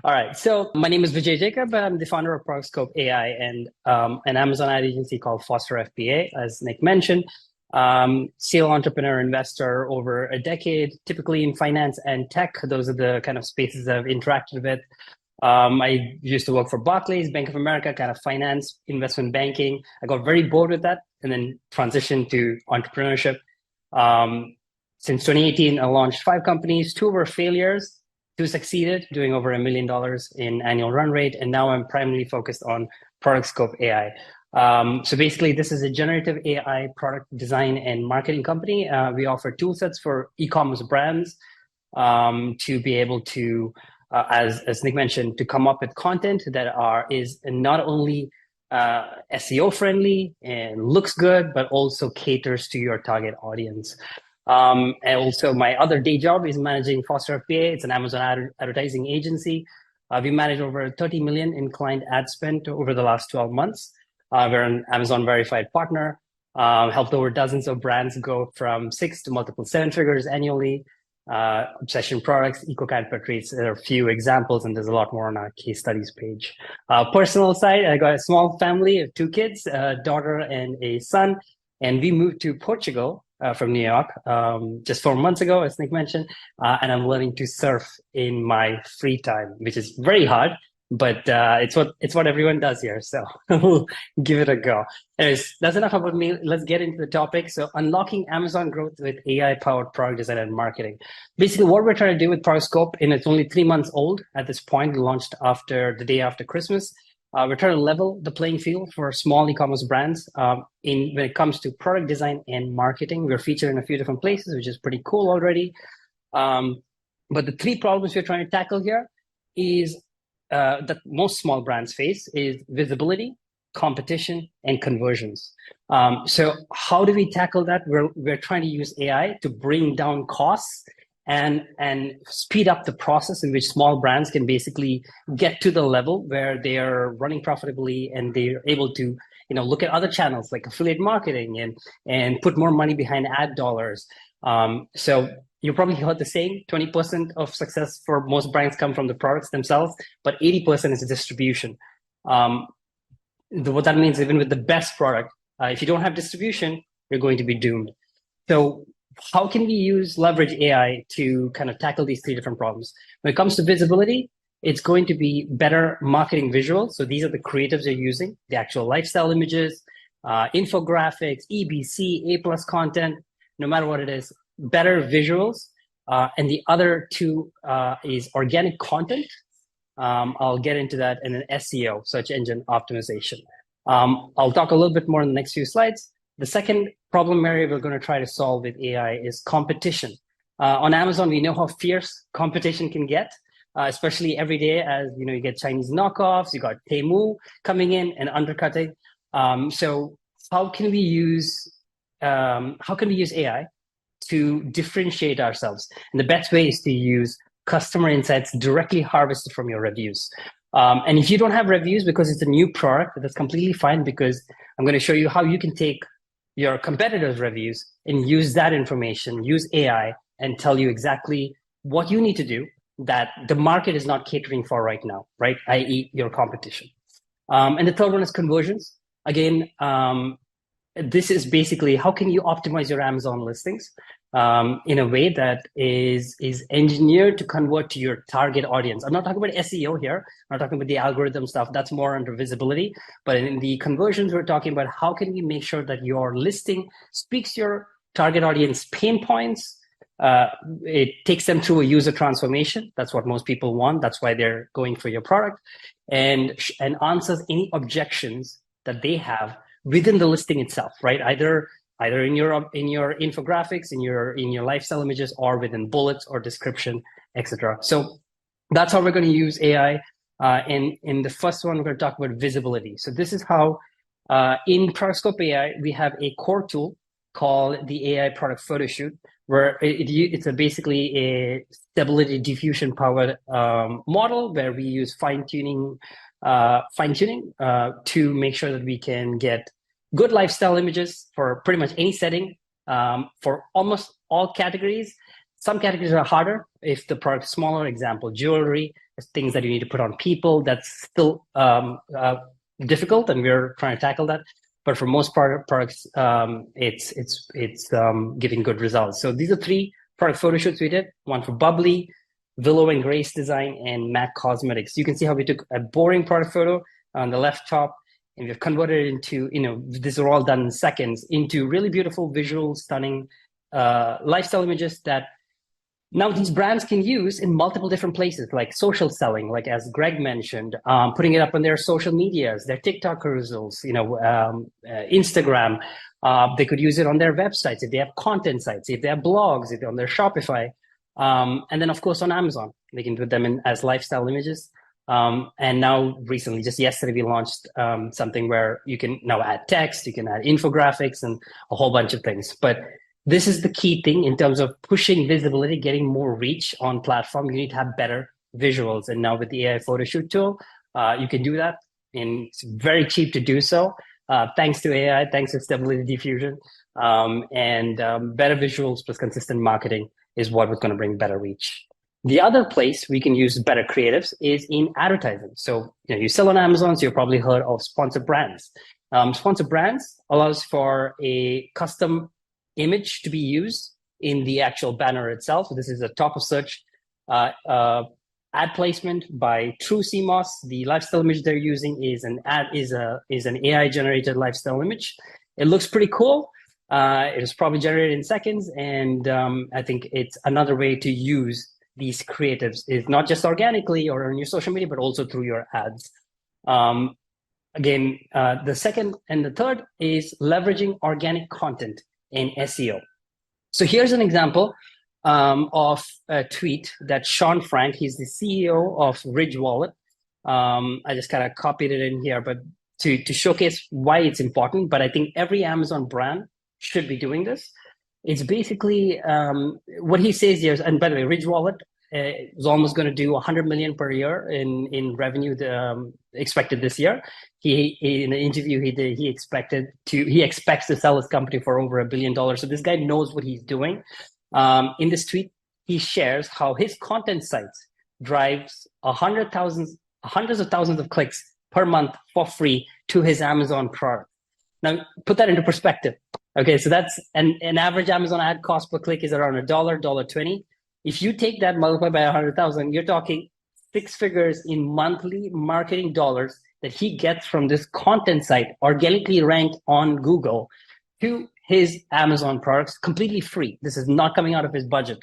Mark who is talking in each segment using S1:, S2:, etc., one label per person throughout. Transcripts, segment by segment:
S1: All right. So my name is Vijay Jacob. I'm the founder of ProductScope AI and an Amazon ad agency called Foster FBA, as Nick mentioned. Serial entrepreneur investor over a decade, typically in finance and tech. Those are the kind of spaces I've interacted with. I used to work for Barclays, Bank of America, kind of finance, investment banking. I got very bored with that and then transitioned to entrepreneurship. Since 2018, I launched 5 companies. 2 were failures. 2 succeeded, doing over $1 million in annual run rate. And now I'm primarily focused on ProductScope AI. So basically, this is a generative AI product design and marketing company. We offer tool sets for e-commerce brands to be able to, as Nick mentioned, to come up with content that is not only SEO friendly and looks good, but also caters to your target audience. And also my other day job is managing Foster FBA. It's an Amazon advertising agency. We manage over 30 million in client ad spend over the last 12 months. We're an Amazon verified partner, helped over dozens of brands go from 6 to multiple 7 figures annually. Obsession products, EcoCat portraits are a few examples, and there's a lot more on our case studies page. Personal side, I got a small family of 2 kids, a daughter and a son, and we moved to Portugal from New York just 4 months ago, as Nick mentioned, and I'm learning to surf in my free time, which is very hard, but it's what everyone does here, so we'll give it a go. Anyways, that's enough about me. Let's get into the topic. So unlocking Amazon growth with AI-powered product design and marketing. Basically, what we're trying to do with ProductScope, and it's only 3 months old at this point, we launched the day after Christmas. We're trying to level the playing field for small e-commerce brands when it comes to product design and marketing. We're featured in a few different places, which is pretty cool already. But the 3 problems we're trying to tackle here is that most small brands face is visibility, competition, and conversions. So how do we tackle that? We're trying to use AI to bring down costs and speed up the process in which small brands can basically get to the level where they are running profitably and they're able to look at other channels like affiliate marketing and put more money behind ad dollars. So you probably heard the saying, 20% of success for most brands come from the products themselves, but 80% is distribution. What that means, even with the best product, if you don't have distribution, you're going to be doomed. So how can we leverage AI to kind of tackle these 3 different problems? When it comes to visibility, it's going to be better marketing visuals. So these are the creatives you're using, the actual lifestyle images, infographics, EBC, A+ content, no matter what it is, better visuals. And the other 2 is organic content. I'll get into that, and then SEO, search engine optimization. I'll talk a little bit more in the next few slides. The second problem area we're going to try to solve with AI is competition. On Amazon, we know how fierce competition can get, especially every day as you get Chinese knockoffs, you got Temu coming in and undercutting. So how can we use AI to differentiate ourselves? And the best way is to use customer insights directly harvested from your reviews. And if you don't have reviews because it's a new product, that's completely fine, because I'm going to show you how you can take your competitors' reviews and use that information, use AI, and tell you exactly what you need to do that the market is not catering for right now, right? i.e. your competition. And the third one is conversions. Again, this is basically how can you optimize your Amazon listings in a way that is engineered to convert to your target audience. I'm not talking about SEO here. I'm not talking about the algorithm stuff. That's more under visibility. But in the conversions, we're talking about how can we make sure that your listing speaks to your target audience pain points. It takes them through a user transformation. That's what most people want. That's why they're going for your product, and answers any objections that they have within the listing itself, right? Either in your infographics, in your lifestyle images, or within bullets or description, etc. So that's how we're going to use AI. In the first one, we're going to talk about visibility. So this is how in ProductScope AI we have a core tool called the AI product photo shoot, where it's basically a stability diffusion powered model where we use fine tuning to make sure that we can get good lifestyle images for pretty much any setting, for almost all categories. Some categories are harder if the product is smaller, example, jewelry. things that you need to put on people. That's still difficult, and we're trying to tackle that. But for most products, it's giving good results. So these are 3 product photo shoots we did. One for Bubbly, Willow and Grace Design, and MAC Cosmetics. You can see how we took a boring product photo on the left top, and we've converted it into, these are all done in seconds, into really beautiful, visual, stunning lifestyle images that now these brands can use in multiple different places, like social selling, like as Greg mentioned, putting it up on their social medias, their TikTok carousels, Instagram. They could use it on their websites if they have content sites, if they have blogs, if they're on their Shopify. And then, of course, on Amazon, they can put them in as lifestyle images. And now recently, just yesterday, we launched something where you can now add text, you can add infographics and a whole bunch of things. But this is the key thing in terms of pushing visibility, getting more reach on platform. You need to have better visuals. And now with the AI photo shoot tool, you can do that. And it's very cheap to do so. Thanks to AI, thanks to Stability Diffusion. Better visuals plus consistent marketing is what was going to bring better reach. The other place we can use better creatives is in advertising. So you sell on Amazon, so you've probably heard of sponsored brands. Sponsored brands allows for a custom image to be used in the actual banner itself. So this is a top of search ad placement by True CMOS. The lifestyle image they're using is an AI generated lifestyle image. It looks pretty cool. It was probably generated in seconds, and I think it's another way to use these creatives, is not just organically or on your social media, but also through your ads. Again, the second and the third is leveraging organic content in SEO. So here's an example of a tweet that Sean Frank, he's the CEO of Ridge Wallet. I just kind of copied it in here, but to showcase why it's important. But I think every Amazon brand should be doing this. It's basically what he says here. And by the way, Ridge Wallet is almost going to do 100 million per year in revenue expected this year. He in the interview he expects to sell his company for over $1 billion. So this guy knows what he's doing. In this tweet, he shares how his content sites drives hundreds of thousands of clicks per month for free to his Amazon product. Now, put that into perspective. Okay, so that's an average Amazon ad cost per click is around $1, $1.20. If you take that multiplied by 100,000, you're talking 6 figures in monthly marketing dollars that he gets from this content site, organically ranked on Google, to his Amazon products completely free. This is not coming out of his budget.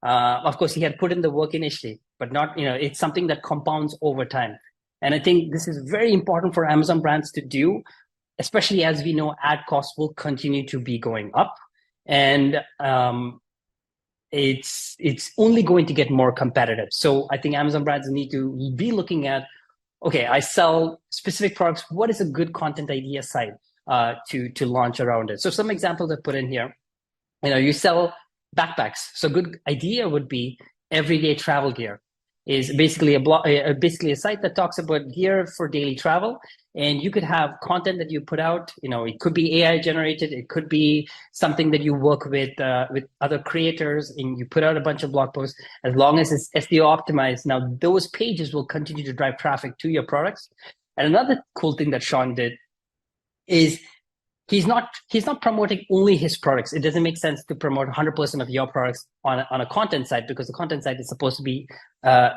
S1: Of course, he had put in the work initially, but not, it's something that compounds over time. And I think this is very important for Amazon brands to do, especially as we know ad costs will continue to be going up. And it's only going to get more competitive. So I think Amazon brands need to be looking at, okay, I sell specific products. What is a good content idea site to launch around it? So some examples I put in here. You sell backpacks. So good idea would be everyday travel gear. Is basically basically a site that talks about gear for daily travel, and you could have content that you put out. It could be AI generated, it could be something that you work with other creators, and you put out a bunch of blog posts. As long as it's SEO optimized, now those pages will continue to drive traffic to your products. And another cool thing that Sean did is he's not promoting only his products. It doesn't make sense to promote 100% of your products on a content site, because the content site is supposed to be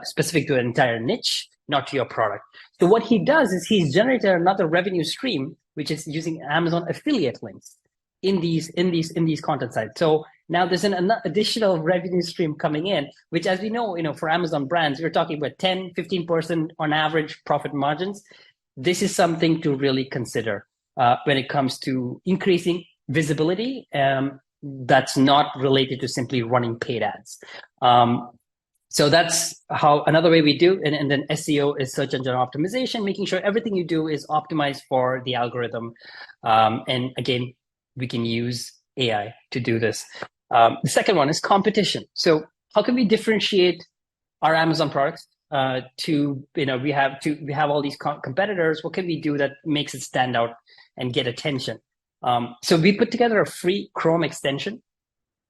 S1: specific to an entire niche, not to your product. So what he does is he's generated another revenue stream, which is using Amazon affiliate links in these content sites. So now there's an additional revenue stream coming in, which, as we know, for Amazon brands, we're talking about 10, 15% on average profit margins. This is something to really consider when it comes to increasing visibility. That's not related to simply running paid ads. So that's how another way we do. And then SEO is search engine optimization, making sure everything you do is optimized for the algorithm. And again, we can use AI to do this. The second one is competition. So how can we differentiate our Amazon products? We have all these competitors. What can we do that makes it stand out and get attention? So we put together a free Chrome extension.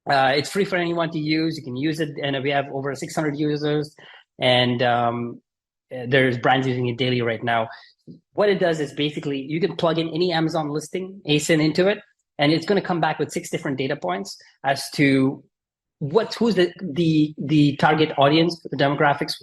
S1: It's free for anyone to use. You can use it, and we have over 600 users. And there's brands using it daily right now. What it does is basically you can plug in any Amazon listing ASIN into it, and it's going to come back with 6 different data points as to who's the target audience, the demographics,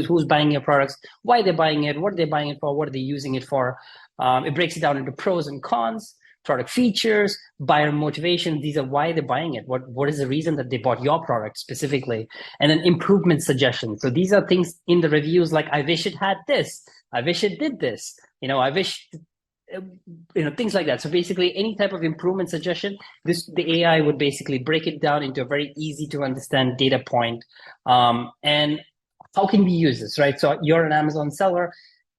S1: who's buying your products, why they're buying it, what are they buying it for, what are they using it for. It breaks it down into pros and cons, product features, buyer motivation. These are why they're buying it. What is the reason that they bought your product specifically? And then improvement suggestions. So these are things in the reviews like, I wish it had this, I wish it did this, I wish, things like that. So basically any type of improvement suggestion, the AI would basically break it down into a very easy to understand data point. And how can we use this, right? So you're an Amazon seller.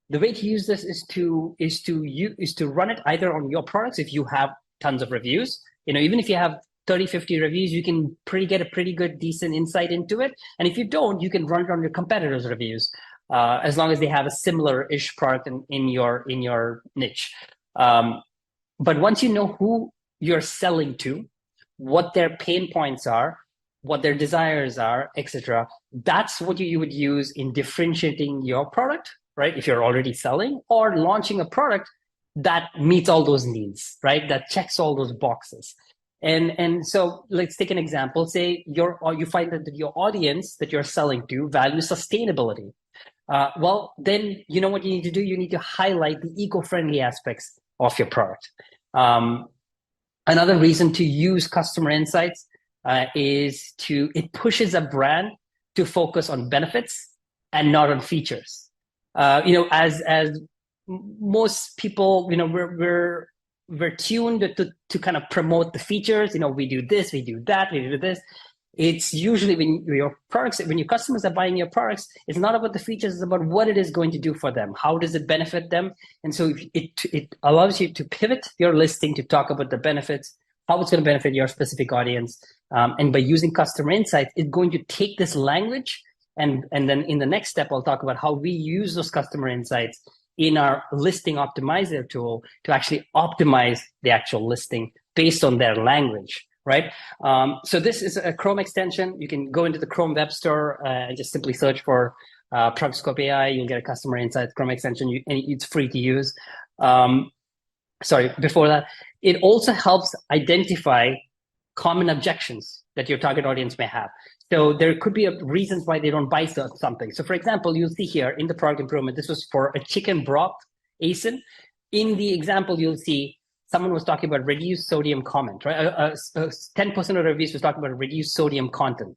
S1: The way to use this is to run it either on your products if you have tons of reviews. Even if you have 30, 50 reviews, you can get a pretty good, decent insight into it. And if you don't, you can run it on your competitors' reviews, as long as they have a similar-ish product in your niche. But once you know who you're selling to, what their pain points are, what their desires are, etc., that's what you would use in differentiating your product, right? If you're already selling or launching a product that meets all those needs, right? That checks all those boxes. And so let's take an example. Say you find that your audience that you're selling to values sustainability. Well, then you know what you need to do? You need to highlight the eco-friendly aspects of your product. Another reason to use customer insights is it pushes a brand to focus on benefits and not on features. As most people, we're tuned to kind of promote the features. We do this, we do that, we do this. It's usually when your customers are buying your products, it's not about the features, it's about what it is going to do for them. How does it benefit them? And so it allows you to pivot your listing to talk about the benefits, how it's going to benefit your specific audience. And by using customer insights, it's going to take this language and then in the next step, I'll talk about how we use those customer insights in our listing optimizer tool to actually optimize the actual listing based on their language, right? So this is a Chrome extension. You can go into the Chrome Web Store and just simply search for ProductScope AI. You'll get a customer insights Chrome extension, and it's free to use. Before that, it also helps identify common objections that your target audience may have. So there could be reasons why they don't buy something. So for example, you'll see here in the product improvement, this was for a chicken broth ASIN. In the example, you'll see someone was talking about reduced sodium content, right? 10% of the reviews was talking about reduced sodium content.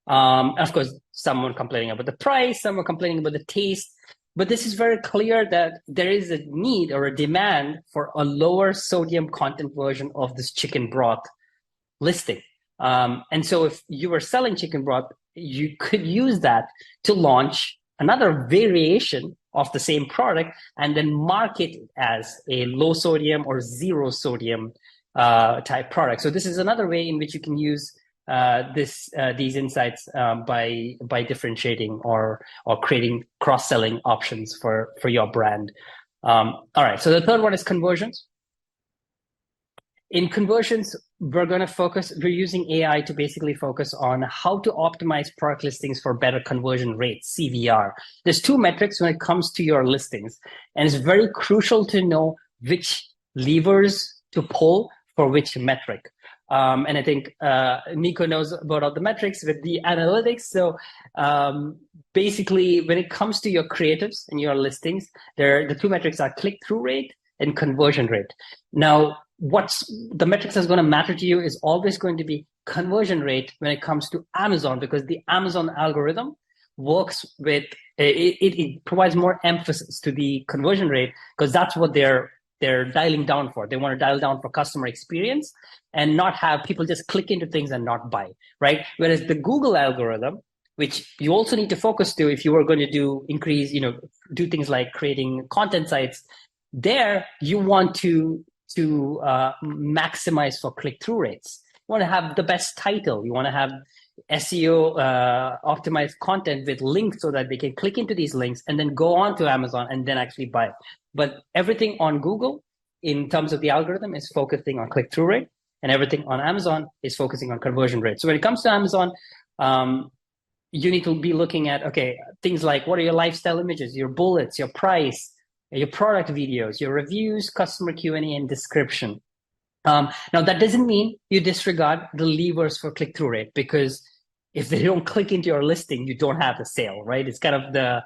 S1: Of course, someone complaining about the price, someone complaining about the taste. But this is very clear that there is a need or a demand for a lower sodium content version of this chicken broth listing. And so if you were selling chicken broth, you could use that to launch another variation of the same product and then market it as a low sodium or zero sodium type product. So this is another way in which you can use these insights by differentiating or creating cross-selling options for your brand. All right, so the third one is conversions. In conversions, we're using AI to basically focus on how to optimize product listings for better conversion rates, CVR. There's 2 metrics when it comes to your listings, and it's very crucial to know which levers to pull for which metric. And I think Nico knows about all the metrics with the analytics. So basically, when it comes to your creatives and your listings, the 2 metrics are click-through rate and conversion rate. Now, what's the metrics that's going to matter to you is always going to be conversion rate when it comes to Amazon, because the Amazon algorithm works with it provides more emphasis to the conversion rate, because that's what they're dialing down for. They want to dial down for customer experience and not have people just click into things and not buy, right? Whereas the Google algorithm, which you also need to focus to if you are going to do things like creating content sites, there you want to maximize for click-through rates. You want to have the best title. You want to have SEO optimized content with links so that they can click into these links and then go on to Amazon and then actually buy. But everything on Google in terms of the algorithm is focusing on click-through rate, and everything on Amazon is focusing on conversion rate. So when it comes to Amazon, you need to be looking at, okay, things like what are your lifestyle images, your bullets, your price, your product videos, your reviews, customer Q&A, and description. Now, that doesn't mean you disregard the levers for click-through rate, because if they don't click into your listing, you don't have the sale, right? It's kind of the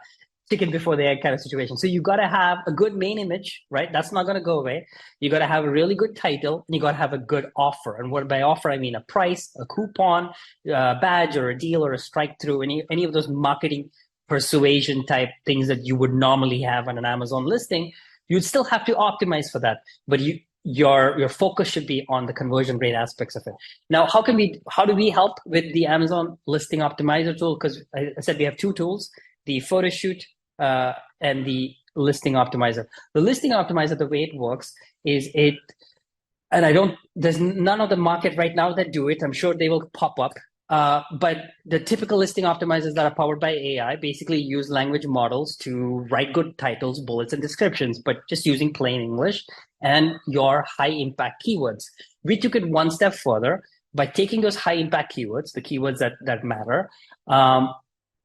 S1: chicken before the egg kind of situation. So you got to have a good main image, right? That's not going to go away. You got to have a really good title, and you got to have a good offer. And what by offer, I mean a price, a coupon, a badge, or a deal, or a strike through, any of those marketing persuasion type things that you would normally have on an Amazon listing. You'd still have to optimize for that, but your focus should be on the conversion rate aspects of it. Now, how do we help with the Amazon listing optimizer tool? Because I said we have two tools, the photo shoot and the listing optimizer. The listing optimizer, the way it works is there's none of the market right now that do it. I'm sure they will pop up. But the typical listing optimizers that are powered by AI basically use language models to write good titles, bullets, and descriptions, but just using plain English and your high impact keywords. We took it one step further by taking those high impact keywords, the keywords that matter, and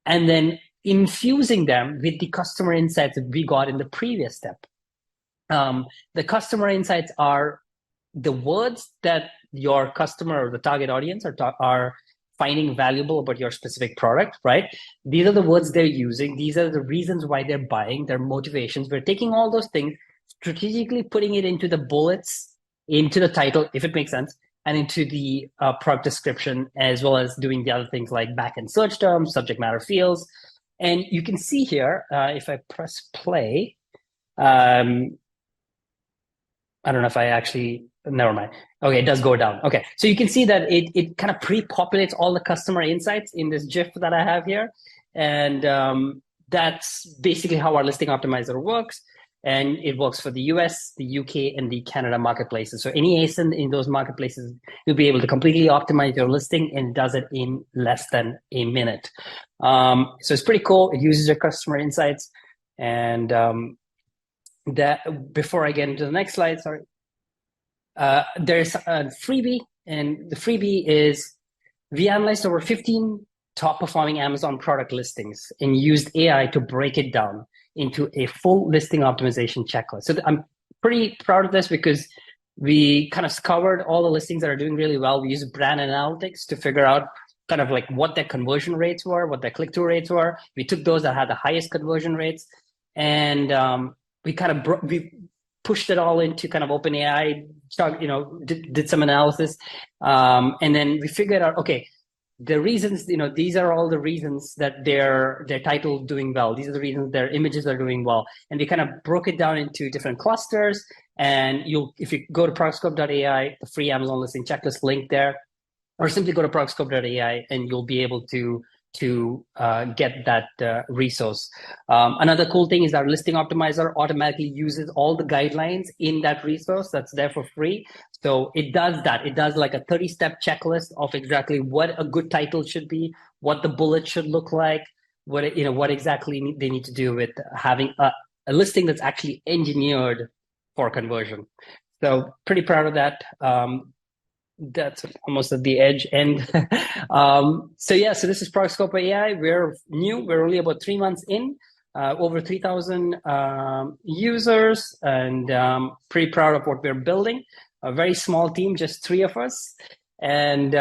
S1: then infusing them with the customer insights that we got in the previous step. The customer insights are the words that your customer or the target audience are finding valuable about your specific product, right? These are the words they're using. These are the reasons why they're buying, their motivations. We're taking all those things, strategically putting it into the bullets, into the title, if it makes sense, and into the product description, as well as doing the other things like back-end search terms, subject matter fields. And you can see here, if I press play, I don't know if I actually, never mind. Okay, it does go down. Okay, so you can see that it kind of pre-populates all the customer insights in this GIF that I have here. And that's basically how our listing optimizer works. And it works for the US, the UK, and the Canada marketplaces. So any ASIN in those marketplaces, you'll be able to completely optimize your listing, and it does it in less than a minute. So it's pretty cool. It uses your customer insights. And that before I get into the next slide, sorry. There's a freebie, and the freebie is we analyzed over 15 top performing Amazon product listings and used AI to break it down into a full listing optimization checklist. So I'm pretty proud of this because we kind of scoured all the listings that are doing really well. We used brand analytics to figure out kind of like what their conversion rates were, what their click-through rates were. We took those that had the highest conversion rates, and we kind of we pushed it all into kind of OpenAI, did some analysis, and then we figured out, okay, the reasons, these are all the reasons that their title is doing well. These are the reasons their images are doing well. And we kind of broke it down into different clusters. And if you go to ProductScope.ai, the free Amazon listing checklist link there, or simply go to ProductScope.ai and you'll be able to get that resource. Another cool thing is our listing optimizer automatically uses all the guidelines in that resource that's there for free. So it does that. It does like a 30-step checklist of exactly what a good title should be, what the bullet should look like, what exactly they need to do with having a listing that's actually engineered for conversion. So pretty proud of that. That's almost at the edge end. So this is ProductScope AI. We're new. We're only about 3 months in, over 3,000 users, and pretty proud of what we're building. A very small team, just 3 of us. And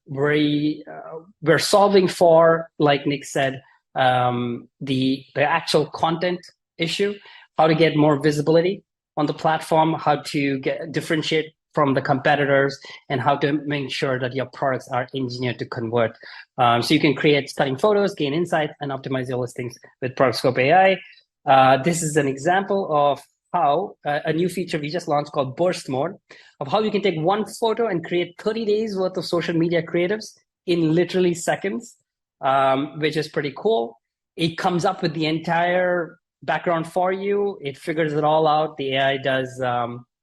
S1: we're solving for, like Nick said, the actual content issue, how to get more visibility on the platform, how to differentiate from the competitors, and how to make sure that your products are engineered to convert. So you can create stunning photos, gain insight, and optimize your listings with ProductScope AI. This is an example of how a new feature we just launched called Burst Mode, of how you can take one photo and create 30 days worth of social media creatives in literally seconds, which is pretty cool. It comes up with the entire background for you. It figures it all out. The AI does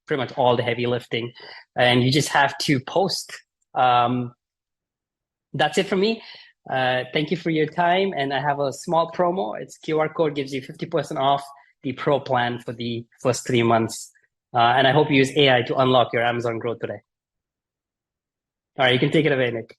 S1: pretty much all the heavy lifting, and you just have to post. That's it for me. Thank you for your time, and I have a small promo. It's QR code, gives you 50% off the pro plan for the first 3 months, and I hope you use AI to unlock your Amazon growth today. All right, you can take it away, Nick.